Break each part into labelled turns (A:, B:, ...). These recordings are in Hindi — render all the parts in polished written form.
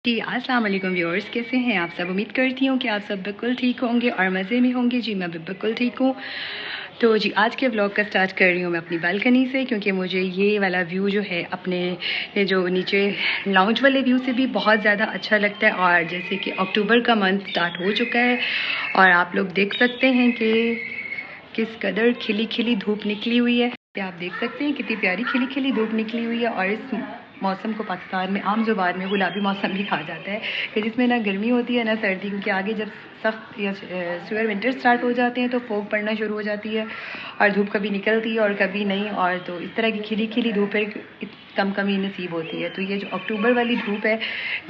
A: जी, अस्सलाम वालेकुम व्यूअर्स, कैसे हैं आप सब। उम्मीद करती हूँ कि आप सब बिल्कुल ठीक होंगे और मज़े में होंगे। जी मैं भी बिल्कुल ठीक हूँ। तो जी आज के व्लॉग का स्टार्ट कर रही हूँ मैं अपनी बालकनी से, क्योंकि मुझे ये वाला व्यू जो है अपने ये जो नीचे लाउंज वाले व्यू से भी बहुत ज़्यादा अच्छा लगता है। और जैसे कि अक्टूबर का मंथ स्टार्ट हो चुका है और आप लोग देख सकते हैं कि किस कदर खिली खिली धूप निकली हुई है। आप देख सकते हैं कितनी प्यारी खिली खिली धूप निकली हुई है। और इस मौसम को पाकिस्तान में आम ज़ुबान में गुलाबी मौसम भी कहा जाता है, कि जिसमें ना गर्मी होती है ना सर्दी, क्योंकि आगे जब सख्त या सीवियर विंटर स्टार्ट हो जाते हैं तो फोग पड़ना शुरू हो जाती है और धूप कभी निकलती है और कभी नहीं। और तो इस तरह की खिली खिली धूप है कम कम ही नसीब होती है। तो ये जो अक्टूबर वाली धूप है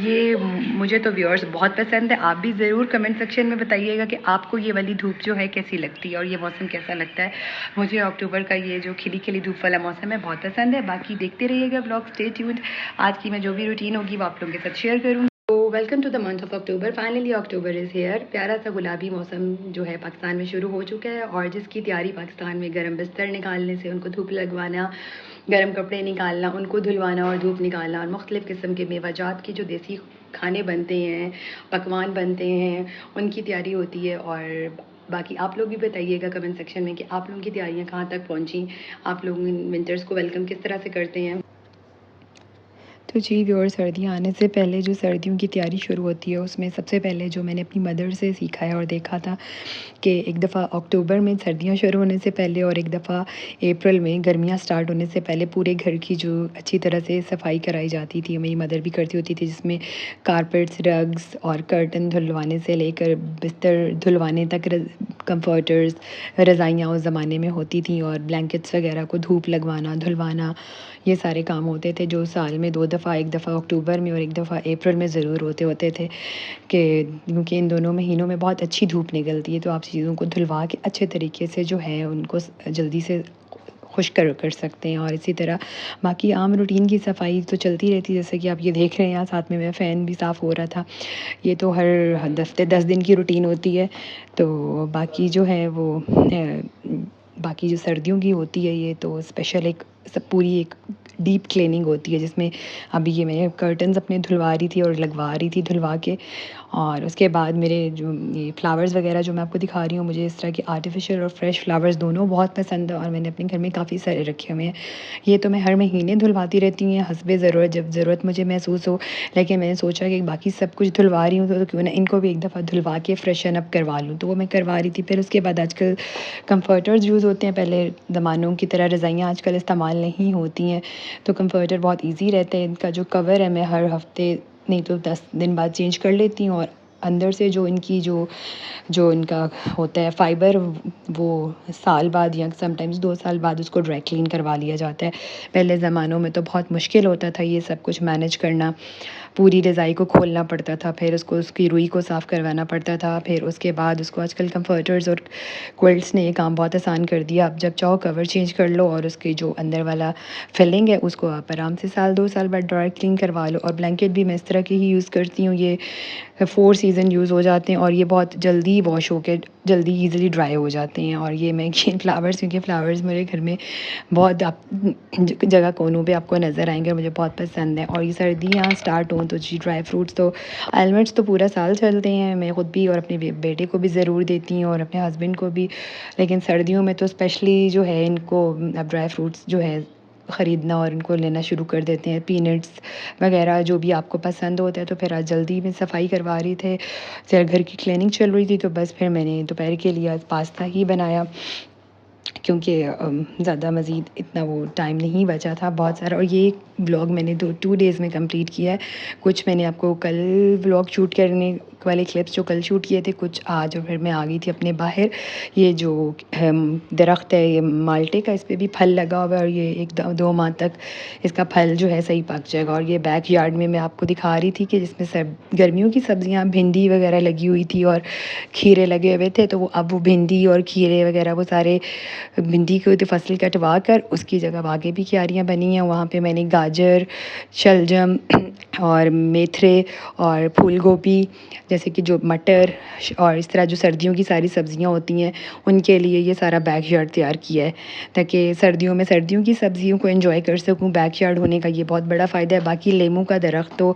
A: ये मुझे तो व्यूअर्स बहुत पसंद है। आप भी ज़रूर कमेंट सेक्शन में बताइएगा कि आपको ये वाली धूप जो है कैसी लगती है और ये मौसम कैसा लगता है। मुझे अक्टूबर का ये जो खिली खिली धूप वाला मौसम है बहुत पसंद है। बाकी देखते रहिएगा ब्लॉग, स्टे ट्यून्ड। आज की मैं जो भी रूटीन होगी वो आप लोगों के साथ शेयर करूँगी। तो welcome to the month of October. Finally October is here. प्यारा सा गुलाबी मौसम जो है पाकिस्तान में शुरू हो चुका है और जिसकी तैयारी पाकिस्तान में गर्म बिस्तर निकालने से, उनको धूप लगवाना, गर्म कपड़े निकालना, उनको धुलवाना और धूप निकालना, और मुख्तलिफ़ किस्म के मेवाजात के जो देसी खाने बनते हैं, पकवान बनते हैं, उनकी तैयारी होती है। और बाकी आप लोग भी बताइएगा कमेंट सेक्शन में कि आप लोगों की तैयारियां कहाँ तक पहुँची, आप लोग विंटर्स को वेलकम किस तरह से करते हैं। तो जी व्यूअर्स, सर्दियाँ आने से पहले जो सर्दियों की तैयारी शुरू होती है उसमें सबसे पहले जो मैंने अपनी मदर से सीखा है और देखा था कि एक दफ़ा अक्टूबर में सर्दियाँ शुरू होने से पहले और एक दफ़ा अप्रैल में गर्मियाँ स्टार्ट होने से पहले पूरे घर की जो अच्छी तरह से सफाई कराई जाती थी, मेरी मदर भी करती होती थी, जिसमें कारपेट्स, रग्स और कर्टन धुलवाने से लेकर बिस्तर धुलवाने तक, कंफर्टर्स, रज़ाइयाँ उस ज़माने में होती थी और ब्लैंकेट्स वगैरह को धूप लगवाना, धुलवाना, ये सारे काम होते थे जो साल में 2 दफ़ा, एक दफ़ा अक्टूबर में और एक दफ़ा अप्रैल में ज़रूर होते थे, कि क्योंकि इन दोनों महीनों में बहुत अच्छी धूप निकलती है तो आप चीज़ों को धुलवा के अच्छे तरीके से जो है उनको जल्दी से खुश कर सकते हैं। और इसी तरह बाकी आम रूटीन की सफाई तो चलती रहती है, जैसे कि आप ये देख रहे हैं यहाँ साथ में मेरा फ़ैन भी साफ़ हो रहा था। ये तो हर हफ्ते 10 दिन की रूटीन होती है। तो बाकी जो है वो बाकी जो सर्दियों की होती है ये तो स्पेशल एक सब पूरी एक डीप क्लीनिंग होती है, जिसमें अभी ये मैं कर्टन्स अपने धुलवा रही थी और लगवा रही थी धुलवा के। और उसके बाद मेरे जो ये फ्लावर्स वगैरह जो मैं आपको दिखा रही हूँ, मुझे इस तरह के आर्टिफिशियल और फ्रेश फ्लावर्स दोनों बहुत पसंद है और मैंने अपने घर में काफ़ी सारे रखे हुए हैं। ये तो मैं हर महीने धुलवाती रहती हूँ हस्बे ज़रूरत, जब ज़रूरत मुझे महसूस हो। लेकिन मैंने सोचा कि बाकी सब कुछ धुलवा रही हूँ तो क्यों ना इनको भी एक दफ़ा धुलवा के फ्रेशन अप करवा लूँ, तो वो मैं करवा रही थी। फिर उसके बाद आजकल कंफर्टर्स यूज़ होते हैं, पहले ज़मानों की तरह रज़ाइयाँ आजकल इस्तेमाल नहीं होती हैं, तो कंफर्टर बहुत ईजी रहता है। इनका जो कवर है मैं हर हफ्ते नहीं तो 10 दिन बाद चेंज कर लेती हूँ। और अंदर से जो इनकी जो जो इनका होता है फ़ाइबर, वो साल बाद या समटाइम्स 2 साल बाद उसको ड्राई क्लीन करवा लिया जाता है। पहले ज़मानों में तो बहुत मुश्किल होता था ये सब कुछ मैनेज करना, पूरी रज़ाई को खोलना पड़ता था, फिर उसको उसकी रुई को साफ़ करवाना पड़ता था, फिर उसके बाद उसको आजकल कंफर्टर्स और क्विल्ट्स ने ये काम बहुत आसान कर दिया। आप जब चाहो कवर चेंज कर लो और उसकी जो अंदर वाला फिलिंग है उसको आप आराम से साल 2 साल बाद ड्राई क्लीन करवा लो। और ब्लैंकेट भी मैं इस तरह की ही यूज़ करती हूँ, ये 4 सीज़न यूज़ हो जाते हैं और ये बहुत जल्दी वॉश होके जल्दी ईज़िली ड्राई हो जाते हैं। और ये मैं फ्लावर्स, क्योंकि फ्लावर्स मेरे घर में बहुत आप जगह कोनों पे आपको नज़र आएंगे, मुझे बहुत पसंद है। और ये सर्दियाँ स्टार्ट हों तो जी ड्राई फ्रूट्स तो आलमंड्स तो पूरा साल चलते हैं, मैं ख़ुद भी और अपने बेटे को भी ज़रूर देती हूँ और अपने हस्बैंड को भी। लेकिन सर्दियों में तो स्पेशली जो है इनको अब ड्राई फ्रूट्स जो है ख़रीदना और इनको लेना शुरू कर देते हैं, पीनट्स वगैरह जो भी आपको पसंद होता है। तो फिर आज जल्दी में सफाई करवा रही थे, फिर घर की क्लीनिंग चल रही थी, तो बस फिर मैंने दोपहर के लिए आज पास्ता ही बनाया, क्योंकि ज़्यादा मज़ीद इतना वो टाइम नहीं बचा था बहुत सारा। और ये व्लॉग मैंने 2 डेज़ में कंप्लीट किया है। कुछ मैंने आपको कल व्लॉग शूट करने वाले क्लिप्स जो कल शूट किए थे, कुछ आज, और फिर मैं आ गई थी अपने बाहर। ये जो दरख्त है ये माल्टे का, इस पर भी फल लगा हुआ है और ये 1-2 माह तक इसका फल जो है सही पक जाएगा। और ये बैक यार्ड में मैं आपको दिखा रही थी कि जिसमें सब गर्मियों की सब्ज़ियाँ, भिंडी वगैरह लगी हुई थी और खीरे लगे हुए थे, तो वो अब वो भिंडी और खीरे वगैरह वो सारे भिंडी की तो फसल कटवा कर उसकी जगह आगे भी क्यारियाँ बनी हैं, वहाँ पे मैंने गाजर, शलजम और मेथरे और फूल गोभी, जैसे कि जो मटर और इस तरह जो सर्दियों की सारी सब्ज़ियाँ होती हैं उनके लिए ये सारा बैकयार्ड तैयार किया है, ताकि सर्दियों में सर्दियों की सब्ज़ियों को एंजॉय कर सकूँ। बैकयार्ड होने का ये बहुत बड़ा फ़ायदा है। बाकी लेमू का दरख्त तो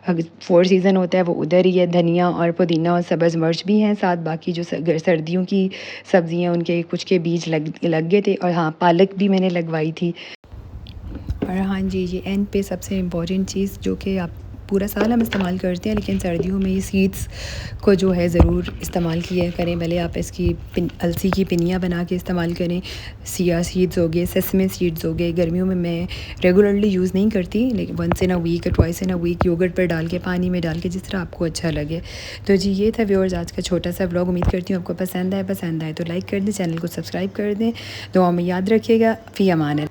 A: फोर सीज़न होता है वो उधर ही है। धनिया और पुदीना और सब्ज़ मिर्च भी हैं साथ, बाकी जो सर्दियों की सब्ज़ियाँ उनके कुछ के बीज लग गए थे। और हाँ, पालक भी मैंने लगवाई थी। और हाँ जी, ये एंड पे सबसे इम्पॉर्टेंट चीज़ जो कि आप पूरा साल हम इस्तेमाल करते हैं, लेकिन सर्दियों में ये सीड्स को जो है ज़रूर इस्तेमाल किया करें। भले आप इसकी अलसी की पिनियाँ बना के इस्तेमाल करें। सिया सीड्स हो गए, सेसमे सीड्स हो गए। गर्मियों में मैं रेगुलरली यूज़ नहीं करती, लेकिन once in a week, twice in a week yoghurt पर डाल के, पानी में डाल के, जिस तरह आपको अच्छा लगे। तो जी ये था व्यूअर्स आज का छोटा सा व्लॉग। उम्मीद करती हूँ आपको पसंद आए तो लाइक कर दें, चैनल को सब्सक्राइब कर दें। दुआ में याद रखिएगा। फ़ी अमान।